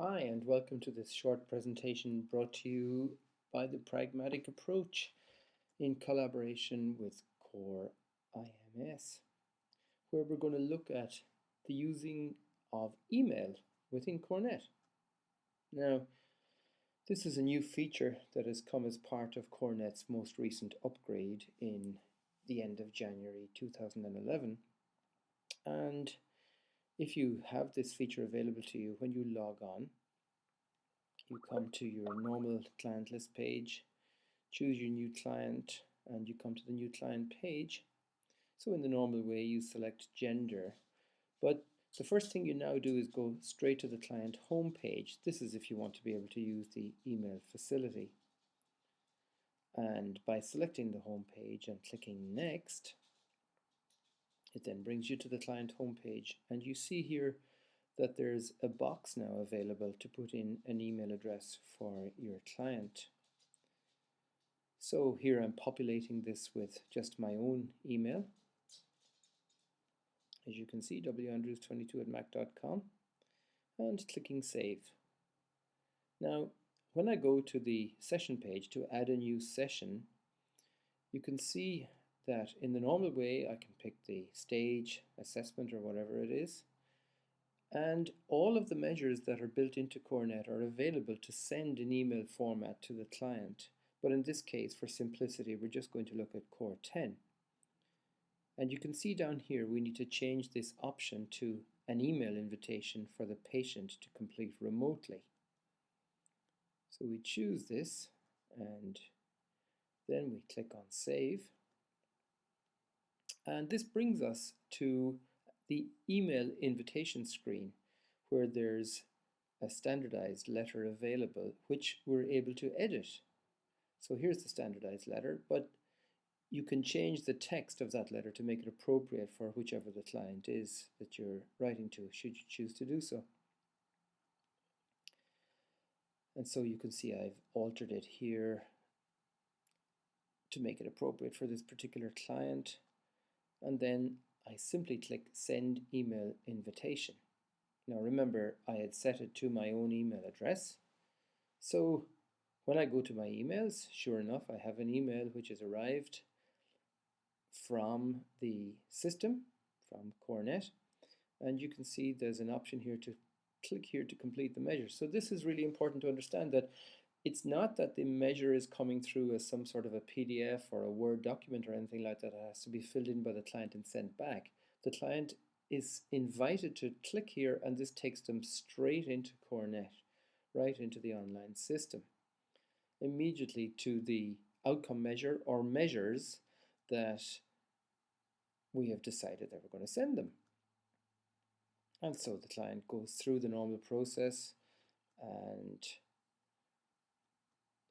Hi, and welcome to this short presentation brought to you by the Pragmatic Approach in collaboration with Core IMS, where we're going to look at the using of email within CoreNet. Now, this is a new feature that has come as part of CoreNet's most recent upgrade in the end of January 2011. And if you have this feature available to you when you log on, you come to your normal client list page, choose your new client, and you come to the new client page. So in the normal way, you select gender, but the first thing you now do is go straight to the client home page. This is if you want to be able to use the email facility. And by selecting the home page and clicking next, it then brings you to the client home page, and you see here that there's a box now available to put in an email address for your client. So here I'm populating this with just my own email. As you can see, wandrews22@mac.com, and clicking save. Now, when I go to the session page to add a new session, you can see that in the normal way I can pick the stage, assessment, or whatever it is, and all of the measures that are built into CoreNet are available to send in email format to the client. But in this case, for simplicity, we're just going to look at Core 10. And you can see down here we need to change this option to an email invitation for the patient to complete remotely. So we choose this, and then we click on Save. And this brings us to the email invitation screen, where there's a standardized letter available which we're able to edit. So here's the standardized letter, but you can change the text of that letter to make it appropriate for whichever the client is that you're writing to, should you choose to do so. And so you can see I've altered it here to make it appropriate for this particular client. And then I simply click Send Email Invitation. Now remember, I had set it to my own email address. So when I go to my emails, sure enough, I have an email which has arrived from the system, from CoreNet. And you can see there's an option here to click here to complete the measure. So this is really important to understand, that it's not that the measure is coming through as some sort of a PDF or a Word document or anything like that. It has to be filled in by the client and sent back. The client is invited to click here, and this takes them straight into CoreNet, right into the online system, immediately to the outcome measure or measures that we have decided that we're going to send them. And so the client goes through the normal process and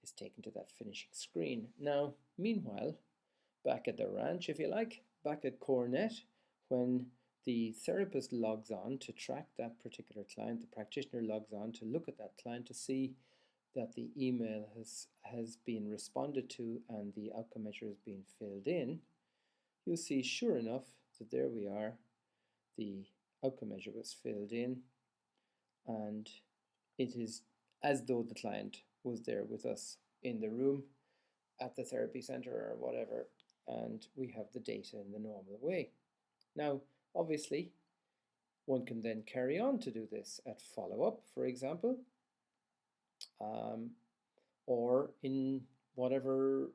is taken to that finishing screen. Now, meanwhile, back at the ranch, if you like, back at CoreNet, when the therapist logs on to track that particular client, the practitioner logs on to look at that client to see that the email has been responded to and the outcome measure has been filled in, you'll see sure enough that there we are, the outcome measure was filled in, and it is as though the client was there with us in the room at the therapy center or whatever, and we have the data in the normal way. Now, obviously, one can then carry on to do this at follow-up, for example, or in whatever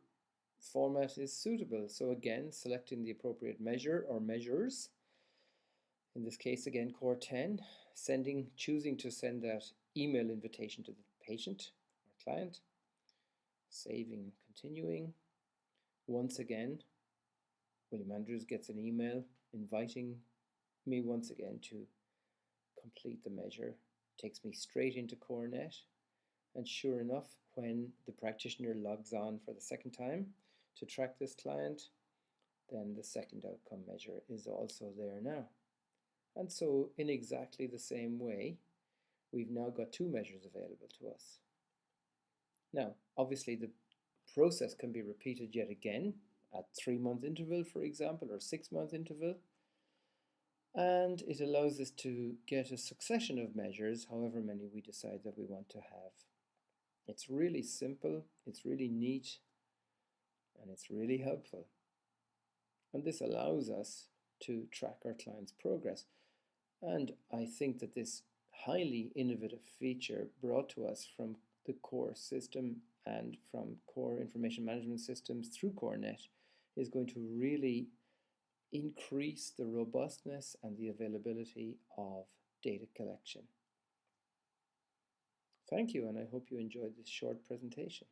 format is suitable. So again, selecting the appropriate measure or measures. In this case, again, Core 10, choosing to send that email invitation to the patient or client, saving, continuing. Once again, William Andrews gets an email inviting me once again to complete the measure. Takes me straight into CoreNet, and sure enough, when the practitioner logs on for the second time to track this client, then the second outcome measure is also there now. And so in exactly the same way, we've now got two measures available to us. Now, obviously the process can be repeated yet again at 3-month interval, for example, or 6-month interval. and it allows us to get a succession of measures, however many we decide that we want to have. It's really simple, it's really neat, and it's really helpful. And this allows us to track our client's progress. And I think that this highly innovative feature brought to us from the core system and from core information management systems through CoreNet is going to really increase the robustness and the availability of data collection. Thank you, and I hope you enjoyed this short presentation.